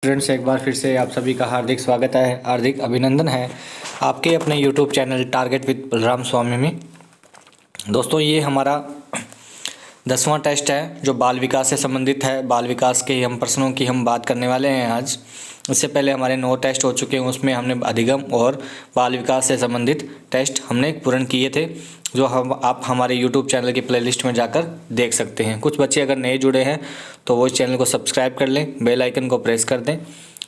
Friends, एक बार फिर से आप सभी का हार्दिक स्वागत है, हार्दिक अभिनंदन है आपके अपने YouTube channel target with Balram Swami में। दोस्तों, ये हमारा 10वां टेस्ट है जो बाल विकास से संबंधित है। बाल विकास के हम प्रश्नों की हम बात करने वाले हैं आज। इससे पहले हमारे 9 टेस्ट हो चुके हैं, उसमें हमने अधिगम और बाल विकास से संबंधित टेस्ट हमने पूर्ण किए थे, जो आप हमारे यूट्यूब चैनल की प्लेलिस्ट में जाकर देख सकते हैं। कुछ बच्चे अगर नए जुड़े हैं तो वो इस चैनल को सब्सक्राइब कर लें, बेल आइकन को प्रेस कर दें।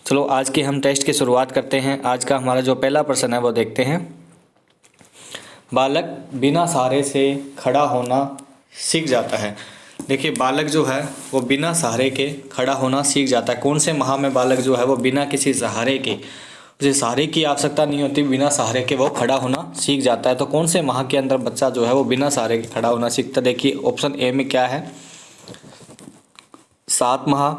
चलो, आज के हम टेस्ट की शुरुआत करते हैं। आज का हमारा जो पहला प्रश्न है वो देखते हैं। बालक बिना सहारे से खड़ा होना सीख जाता है। देखिए, बालक जो है वो बिना सहारे के खड़ा होना सीख जाता है। कौन से माह में बालक जो है वो बिना किसी सहारे के, उसे सहारे की आवश्यकता नहीं होती, बिना सहारे के वो खड़ा होना सीख जाता है। तो कौन से माह के अंदर बच्चा जो है वो बिना सहारे के खड़ा होना सीखता है? देखिए, ऑप्शन ए में क्या है, 7 माह,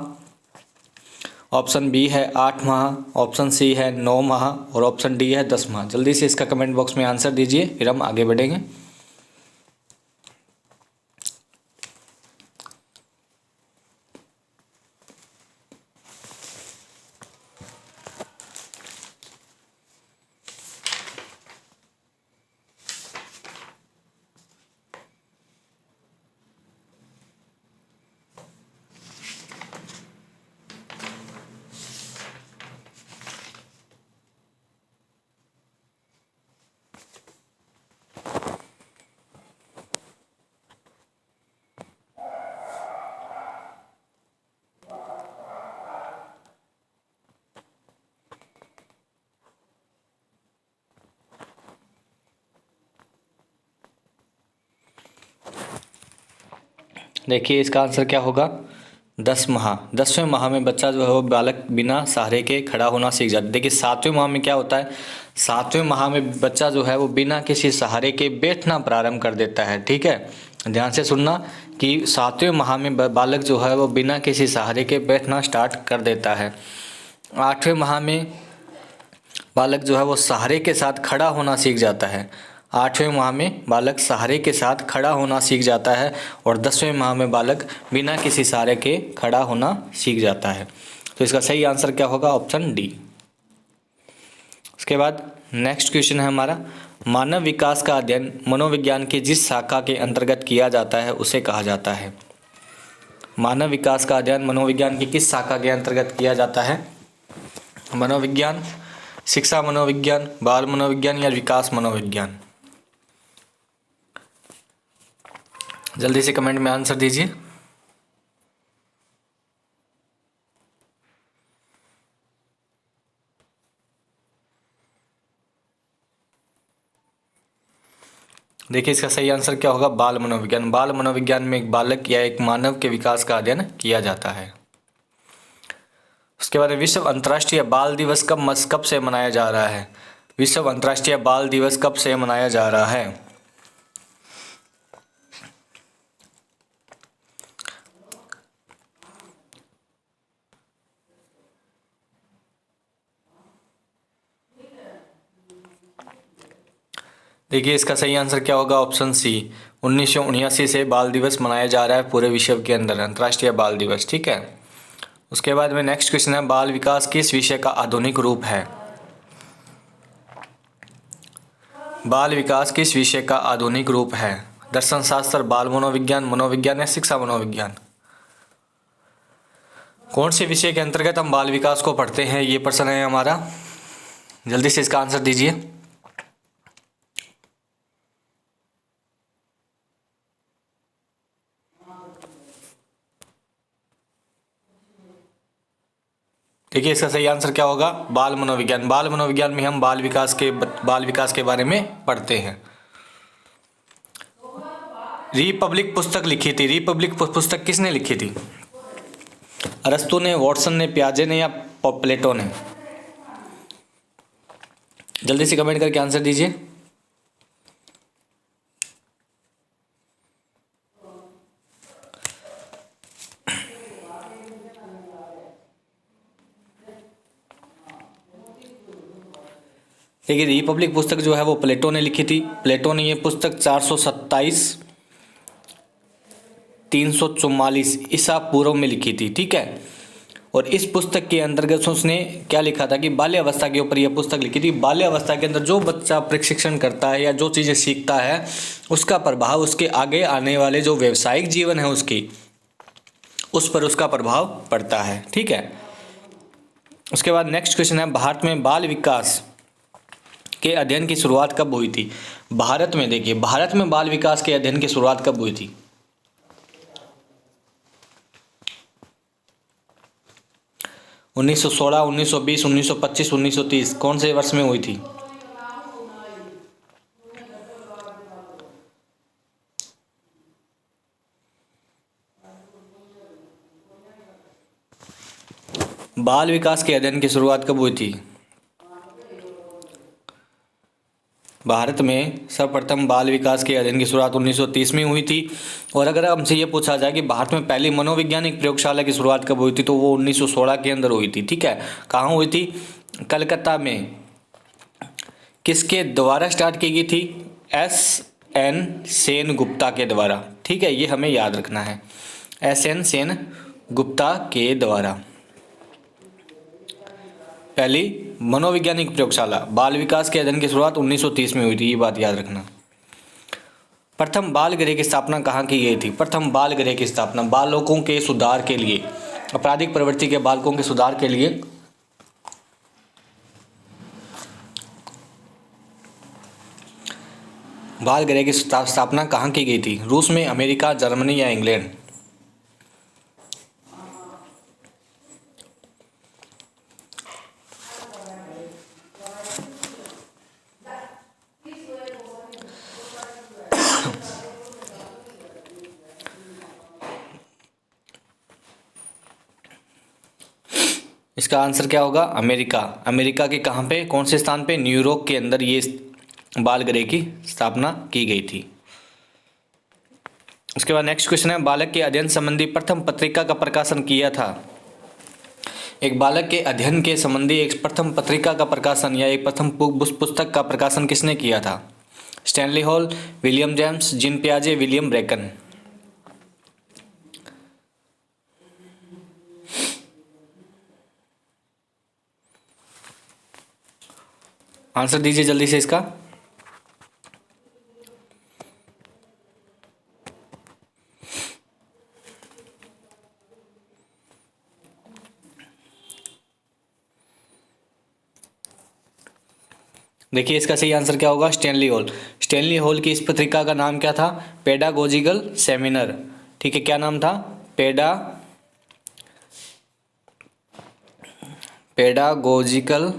ऑप्शन बी है 8 माह, ऑप्शन सी है 9 माह और ऑप्शन डी है 10 माह। जल्दी से इसका कमेंट बॉक्स में आंसर दीजिए, फिर हम आगे बढ़ेंगे। देखिए, इसका आंसर क्या होगा, 10 माह। 10वें माह में बच्चा जो है वो बालक बिना सहारे के खड़ा होना सीख जाता है। देखिए, 7वें माह में क्या होता है, 7वें माह में बच्चा जो है वो बिना किसी सहारे के बैठना प्रारंभ कर देता है। ठीक है, ध्यान से सुनना कि 7वें माह में बालक जो है वो बिना किसी सहारे के बैठना स्टार्ट कर देता है। 8वें माह में बालक जो है वो सहारे के साथ खड़ा होना सीख जाता है। 8वें माह में बालक सहारे के साथ खड़ा होना सीख जाता है और 10वें माह में बालक बिना किसी सहारे के खड़ा होना सीख जाता है। तो इसका सही आंसर क्या होगा, ऑप्शन डी। उसके बाद नेक्स्ट क्वेश्चन है हमारा, मानव विकास का अध्ययन मनोविज्ञान की जिस शाखा के अंतर्गत किया जाता है उसे कहा जाता है। मानव विकास का अध्ययन मनोविज्ञान की किस शाखा के अंतर्गत किया जाता है? मनोविज्ञान, शिक्षा मनोविज्ञान, बाल मनोविज्ञान या विकास मनोविज्ञान? जल्दी से कमेंट में आंसर दीजिए। देखिए, इसका सही आंसर क्या होगा, बाल मनोविज्ञान। बाल मनोविज्ञान में एक बालक या एक मानव के विकास का अध्ययन किया जाता है। उसके बाद विश्व अंतर्राष्ट्रीय बाल दिवस कब से मनाया जा रहा है? विश्व अंतर्राष्ट्रीय बाल दिवस कब से मनाया जा रहा है? देखिए, इसका सही आंसर क्या होगा, ऑप्शन सी। 1979 से बाल दिवस मनाया जा रहा है पूरे विश्व के अंदर, अंतर्राष्ट्रीय बाल दिवस। ठीक है, उसके बाद में नेक्स्ट क्वेश्चन है, बाल विकास किस विषय का आधुनिक रूप है? बाल विकास किस विषय का आधुनिक रूप है? दर्शन शास्त्र, बाल मनोविज्ञान, मनोविज्ञान या शिक्षा मनोविज्ञान? कौन से विषय के अंतर्गत हम बाल विकास को पढ़ते हैं, ये प्रश्न है हमारा। जल्दी से इसका आंसर दीजिए। देखिए, इसका सही आंसर क्या होगा, बाल मनोविज्ञान। बाल मनोविज्ञान में हम बाल विकास के बारे में पढ़ते हैं। रिपब्लिक पुस्तक लिखी थी, रिपब्लिक पुस्तक किसने लिखी थी? अरस्तु ने, वॉटसन ने, पियाजे ने या प्लेटो ने? जल्दी से कमेंट करके आंसर दीजिए। देखिए, रिपब्लिक पुस्तक जो है वो प्लेटो ने लिखी थी। प्लेटो ने ये पुस्तक 427 344 ईसा पूर्व में लिखी थी। ठीक है, और इस पुस्तक के अंतर्गत उसने क्या लिखा था कि बाल्यावस्था के ऊपर यह पुस्तक लिखी थी। बाल्यावस्था के अंदर जो बच्चा प्रशिक्षण करता है या जो चीज़ें सीखता है उसका प्रभाव उसके आगे आने वाले जो व्यवसायिक जीवन है उसकी, उस पर उसका प्रभाव पड़ता है। ठीक है। उसके बाद नेक्स्ट क्वेश्चन है, भारत में बाल विकास के अध्ययन की शुरुआत कब हुई थी? भारत में, देखिए भारत में बाल विकास के अध्ययन की शुरुआत कब हुई थी? 1916, 1920, 1925, 1930, कौन से वर्ष में हुई थी? बाल विकास के अध्ययन की शुरुआत कब हुई थी? भारत में सर्वप्रथम बाल विकास के अध्ययन की शुरुआत 1930 में हुई थी। और अगर हमसे ये पूछा जाए कि भारत में पहली मनोवैज्ञानिक प्रयोगशाला की शुरुआत कब हुई थी, तो वो 1916 के अंदर हुई थी। ठीक है। कहाँ हुई थी? कलकत्ता में। किसके द्वारा स्टार्ट की गई थी? S.N. सेन गुप्ता के द्वारा। ठीक है, ये हमें याद रखना है, S.N. सेन गुप्ता के द्वारा पहली मनोवैज्ञानिक प्रयोगशाला बाल विकास के अध्ययन की शुरुआत 1930 में हुई थी, ये बात याद रखना। प्रथम बाल गृह की स्थापना कहाँ की गई थी? प्रथम बाल गृह की स्थापना बालकों के सुधार के लिए, आपराधिक प्रवृत्ति के बालकों के सुधार के लिए बाल गृह की स्थापना कहाँ की गई थी? रूस में, अमेरिका, जर्मनी या इंग्लैंड? इसका आंसर क्या होगा? अमेरिका। अमेरिका के कहाँ पे, कौन से स्थान पे? न्यूयॉर्क के अंदर ये बाल गृह की स्थापना की गई थी। उसके बाद नेक्स्ट क्वेश्चन है, बालक के अध्ययन संबंधी प्रथम पत्रिका का प्रकाशन किया था? एक बालक के अध्ययन के संबंधी एक प्रथम पत्रिका का प्रकाशन या एक प्रथम पुस्तक का प्रकाशन किसने किया था? Stanley Hall, William James, Jean पियाजे, विलियम ब्रेकन? आंसर दीजिए जल्दी से इसका। देखिए इसका सही आंसर क्या होगा? Stanley hall. स्टैनली हॉल की इस पत्रिका का नाम क्या था? पेडागोजिकल सेमिनर। ठीक है, क्या नाम था? पेडागोजिकल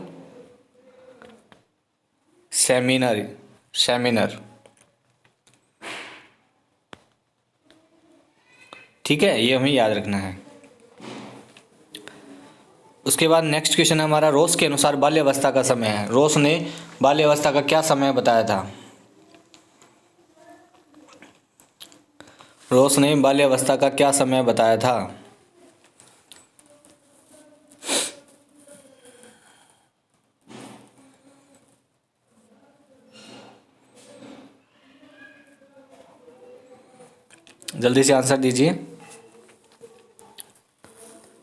सेमिनर। ठीक है, ये हमें याद रखना है। उसके बाद नेक्स्ट क्वेश्चन है हमारा, रोस के अनुसार बाल्यावस्था का समय है। रोस ने बाल्यावस्था का क्या समय बताया था? रोस ने बाल्यावस्था का क्या समय बताया था? जल्दी से आंसर दीजिए।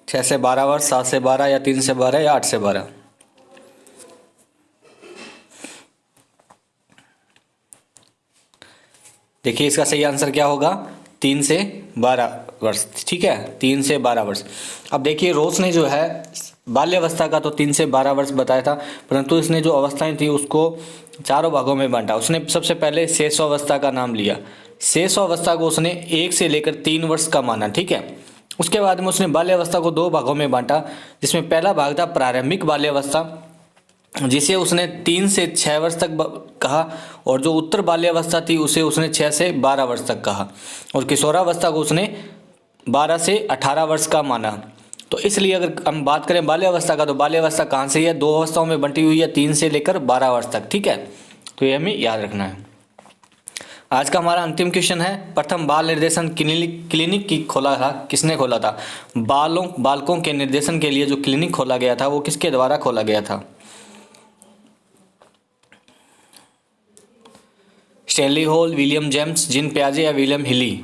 6 से 12 वर्ष, 7 से 12 या 3 से 12 या 8 से 12? देखिए इसका सही आंसर क्या होगा? 3 से 12 वर्ष। ठीक है, 3 से 12 वर्ष। अब देखिए रोस ने जो है बाल्यावस्था का तो 3 से 12 वर्ष बताया था, परंतु इसने जो अवस्थाएं थी उसको चारों भागों में बांटा। उसने सबसे पहले शेषावस्था का नाम लिया। शेषावस्था को उसने 1 से लेकर 3 वर्ष का माना। ठीक है, उसके बाद में उसने बाल्यावस्था को 2 भागों में बांटा, जिसमें पहला भाग था प्रारंभिक बाल्यावस्था, जिसे उसने 3 से 6 वर्ष तक कहा, और जो उत्तर बाल्यावस्था थी उसे उसने 6 से 12 वर्ष तक कहा, और किशोरावस्था को उसने 12 से 18 वर्ष का माना। तो इसलिए अगर हम बात करें बाल्यावस्था का, तो बाल्यावस्था कहाँ से है? 2 अवस्थाओं में बंटी हुई है, 3 से लेकर 12 वर्ष तक। ठीक है, तो ये हमें याद रखना है। आज का हमारा अंतिम क्वेश्चन है, प्रथम बाल निर्देशन क्लिनिक की खोला था, किसने खोला था? बालकों के निर्देशन के लिए जो क्लिनिक खोला गया था वो किसके द्वारा खोला गया था? Stanley Hall, William James, Jean पियाजे या विलियम हिली? ? ? ? ? ? ? ? ? ? ? ? ? ? ? ? ? ? ? ? ? ? ? ? ? ? ? ? ? ? ? ? ? ? ? ? ? ? ? ? ? ? ? ? ? ? ? ? ? ? ? ? ?? ???? ????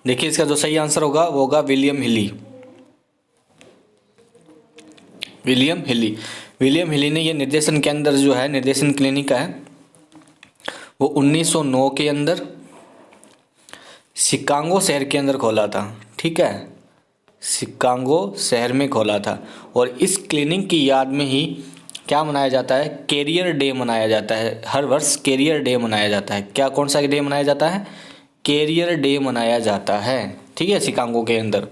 देखिए इसका जो सही आंसर होगा वो होगा विलियम हिली। विलियम हिली, विलियम हिली ने ये निर्देशन के अंदर जो है निर्देशन क्लिनिक है वो 1909 के अंदर शिकागो शहर के अंदर खोला था। ठीक है, शिकागो शहर में खोला था। और इस क्लिनिक की याद में ही क्या मनाया जाता है, कैरियर डे मनाया जाता है। हर वर्ष कैरियर डे मनाया जाता है। क्या, कौन सा डे मनाया जाता है, कैरियर डे मनाया जाता है। ठीक है, शिकागो के अंदर,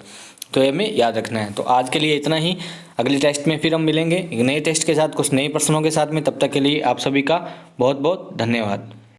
तो ये हमें याद रखना है। तो आज के लिए इतना ही, अगले टेस्ट में फिर हम मिलेंगे एक नए टेस्ट के साथ, कुछ नए प्रश्नों के साथ में। तब तक के लिए आप सभी का बहुत बहुत धन्यवाद।